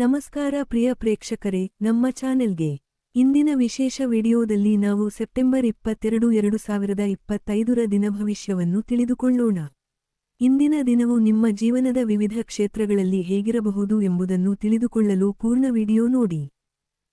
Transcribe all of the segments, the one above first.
ನಮಸ್ಕಾರ ಪ್ರಿಯ ಪ್ರೇಕ್ಷಕರೇ, ನಮ್ಮ ಚಾನೆಲ್ಗೆ ಇಂದಿನ ವಿಶೇಷ ವಿಡಿಯೋದಲ್ಲಿ ನಾವು ಸೆಪ್ಟೆಂಬರ್ 22, 2025ರ ದಿನಭವಿಷ್ಯವನ್ನು ತಿಳಿದುಕೊಳ್ಳೋಣ. ಇಂದಿನ ದಿನವು ನಿಮ್ಮ ಜೀವನದ ವಿವಿಧ ಕ್ಷೇತ್ರಗಳಲ್ಲಿ ಹೇಗಿರಬಹುದು ಎಂಬುದನ್ನು ತಿಳಿದುಕೊಳ್ಳಲು ಪೂರ್ಣ ವಿಡಿಯೋ ನೋಡಿ.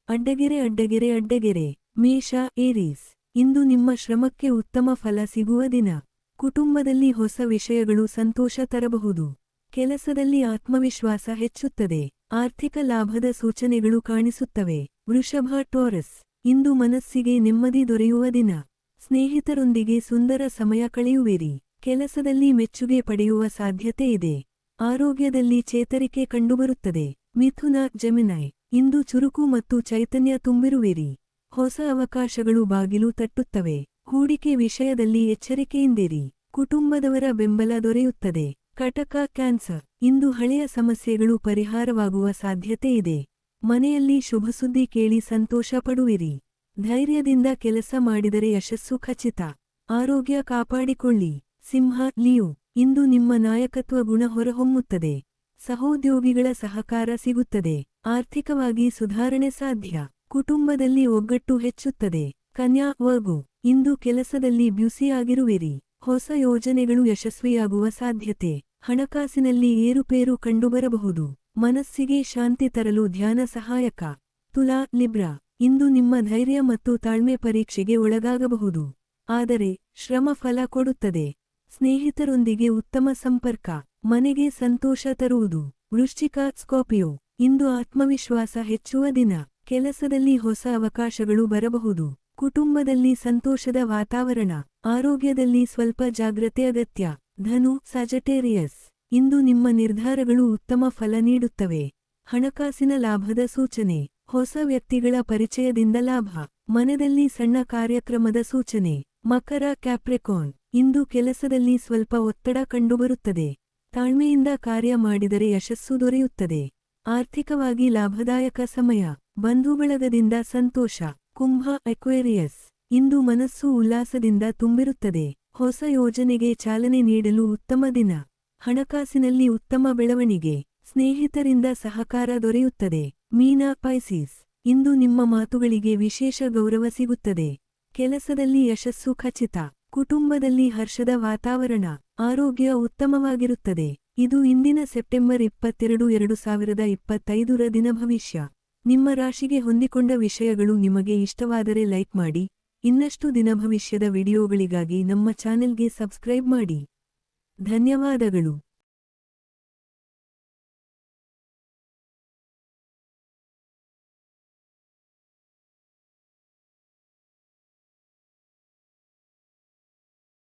ಅಡ್ಡಗೆರೆ ಮೇಷ ಏರೀಸ್. ಇಂದು ನಿಮ್ಮ ಶ್ರಮಕ್ಕೆ ಉತ್ತಮ ಫಲ ಸಿಗುವ ದಿನ. ಕುಟುಂಬದಲ್ಲಿ ಹೊಸ ವಿಷಯಗಳು ಸಂತೋಷ ತರಬಹುದು. ಕೆಲಸದಲ್ಲಿ ಆತ್ಮವಿಶ್ವಾಸ ಹೆಚ್ಚುತ್ತದೆ. ಆರ್ಥಿಕ ಲಾಭದ ಸೂಚನೆಗಳು ಕಾಣಿಸುತ್ತವೆ. ವೃಷಭ ಟೋರಸ್. ಇಂದು ಮನಸ್ಸಿಗೆ ನೆಮ್ಮದಿ ದೊರೆಯುವ ದಿನ. ಸ್ನೇಹಿತರೊಂದಿಗೆ ಸುಂದರ ಸಮಯ ಕಳೆಯುವಿರಿ. ಕೆಲಸದಲ್ಲಿ ಮೆಚ್ಚುಗೆ ಪಡೆಯುವ ಸಾಧ್ಯತೆ ಇದೆ. ಆರೋಗ್ಯದಲ್ಲಿ ಚೇತರಿಕೆ ಕಂಡುಬರುತ್ತದೆ. ಮಿಥುನ ಜೆಮಿನೈ. ಇಂದು ಚುರುಕು ಮತ್ತು ಚೈತನ್ಯ ತುಂಬಿರುವಿರಿ. ಹೊಸ ಅವಕಾಶಗಳು ಬಾಗಿಲು ತಟ್ಟುತ್ತವೆ. ಹೂಡಿಕೆ ವಿಷಯದಲ್ಲಿ ಎಚ್ಚರಿಕೆಯಿಂದಿರಿ. ಕುಟುಂಬದವರ ಬೆಂಬಲ ದೊರೆಯುತ್ತದೆ. ಕಟಕ ಕ್ಯಾನ್ಸರ್. ಇಂದು ಹಳೆಯ ಸಮಸ್ಯೆಗಳು ಪರಿಹಾರವಾಗುವ ಸಾಧ್ಯತೆ ಇದೆ. ಮನೆಯಲ್ಲಿ ಶುಭಸುದ್ದಿ ಕೇಳಿ ಸಂತೋಷ ಪಡುವಿರಿ. ಧೈರ್ಯದಿಂದ ಕೆಲಸ ಮಾಡಿದರೆ ಯಶಸ್ಸು ಖಚಿತ. ಆರೋಗ್ಯ ಕಾಪಾಡಿಕೊಳ್ಳಿ. ಸಿಂಹ ಲಿಯೋ. ಇಂದು ನಿಮ್ಮ ನಾಯಕತ್ವ ಗುಣ ಹೊರಹೊಮ್ಮುತ್ತದೆ. ಸಹೋದ್ಯೋಗಿಗಳ ಸಹಕಾರ ಸಿಗುತ್ತದೆ. ಆರ್ಥಿಕವಾಗಿ ಸುಧಾರಣೆ ಸಾಧ್ಯ. ಕುಟುಂಬದಲ್ಲಿ ಒಗ್ಗಟ್ಟು ಹೆಚ್ಚುತ್ತದೆ. ಕನ್ಯಾ ವರ್ಗೋ. ಇಂದು ಕೆಲಸದಲ್ಲಿ ಬ್ಯುಸಿಯಾಗಿರುವಿರಿ. ಹೊಸ ಯೋಜನೆಗಳು ಯಶಸ್ವಿಯಾಗುವ ಸಾಧ್ಯತೆ. ಹಣಕಾಸಿನಲ್ಲಿ ಏರುಪೇರು ಕಂಡುಬರಬಹುದು. ಮನಸ್ಸಿಗೆ ಶಾಂತಿ ತರಲು ಧ್ಯಾನ ಸಹಾಯಕ. ತುಲಾ ಲಿಬ್ರಾ. ಇಂದು ನಿಮ್ಮ ಧೈರ್ಯ ಮತ್ತು ತಾಳ್ಮೆ ಪರೀಕ್ಷೆಗೆ ಒಳಗಾಗಬಹುದು. ಆದರೆ ಶ್ರಮ ಫಲ ಕೊಡುತ್ತದೆ. ಸ್ನೇಹಿತರೊಂದಿಗೆ ಉತ್ತಮ ಸಂಪರ್ಕ ಮನೆಗೆ ಸಂತೋಷ ತರುವುದು. ವೃಶ್ಚಿಕ ಸ್ಕಾರ್ಪಿಯೋ. ಇಂದು ಆತ್ಮವಿಶ್ವಾಸ ಹೆಚ್ಚುವ ದಿನ. ಕೆಲಸದಲ್ಲಿ ಹೊಸ ಅವಕಾಶಗಳು ಬರಬಹುದು. ಕುಟುಂಬದಲ್ಲಿ ಸಂತೋಷದ ವಾತಾವರಣ. ಆರೋಗ್ಯದಲ್ಲಿ ಸ್ವಲ್ಪ ಜಾಗ್ರತೆ ಅಗತ್ಯ. ಧನು ಸಜಟೇರಿಯಸ್. ಇಂದು ನಿಮ್ಮ ನಿರ್ಧಾರಗಳು ಉತ್ತಮ ಫಲ ನೀಡುತ್ತವೆ. ಹಣಕಾಸಿನ ಲಾಭದ ಸೂಚನೆ. ಹೊಸ ವ್ಯಕ್ತಿಗಳ ಪರಿಚಯದಿಂದ ಲಾಭ. ಮನೆಯಲ್ಲಿ ಸಣ್ಣ ಕಾರ್ಯಕ್ರಮದ ಸೂಚನೆ. ಮಕರ ಕ್ಯಾಪ್ರಿಕಾರ್ನ್. ಇಂದು ಕೆಲಸದಲ್ಲಿ ಸ್ವಲ್ಪ ಒತ್ತಡ ಕಂಡುಬರುತ್ತದೆ. ತಾಳ್ಮೆಯಿಂದ ಕಾರ್ಯ ಮಾಡಿದರೆ ಯಶಸ್ಸು ದೊರೆಯುತ್ತದೆ. ಆರ್ಥಿಕವಾಗಿ ಲಾಭದಾಯಕ ಸಮಯ. ಬಂಧುಬಳಗದಿಂದ ಸಂತೋಷ. ಕುಂಭ ಅಕ್ವೇರಿಯಸ್. ಇಂದು ಮನಸ್ಸು ಉಲ್ಲಾಸದಿಂದ ತುಂಬಿರುತ್ತದೆ. ಹೊಸ ಯೋಜನೆಗೆ ಚಾಲನೆ ನೀಡಲು ಉತ್ತಮ ದಿನ. ಹಣಕಾಸಿನಲ್ಲಿ ಉತ್ತಮ ಬೆಳವಣಿಗೆ. ಸ್ನೇಹಿತರಿಂದ ಸಹಕಾರ ದೊರೆಯುತ್ತದೆ. ಮೀನ ಪೈಸಿಸ್. ಇಂದು ನಿಮ್ಮ ಮಾತುಗಳಿಗೆ ವಿಶೇಷ ಗೌರವ ಸಿಗುತ್ತದೆ. ಕೆಲಸದಲ್ಲಿ ಯಶಸ್ಸು ಖಚಿತ. ಕುಟುಂಬದಲ್ಲಿ ಹರ್ಷದ ವಾತಾವರಣ. ಆರೋಗ್ಯ ಉತ್ತಮವಾಗಿರುತ್ತದೆ. ಇದು ಇಂದಿನ ಸೆಪ್ಟೆಂಬರ್ 22, 2025ರ ದಿನಭವಿಷ್ಯ. ನಿಮ್ಮ ರಾಶಿಗೆ ಹೊಂದಿಕೊಂಡ ವಿಷಯಗಳು ನಿಮಗೆ ಇಷ್ಟವಾದರೆ ಲೈಕ್ ಮಾಡಿ. ಇನ್ನಷ್ಟು ದಿನಭವಿಷ್ಯದ ವಿಡಿಯೋಗಳಿಗಾಗಿ ನಮ್ಮ ಚಾನೆಲ್ಗೆ ಸಬ್ಸ್ಕ್ರೈಬ್ ಮಾಡಿ. ಧನ್ಯವಾದಗಳು.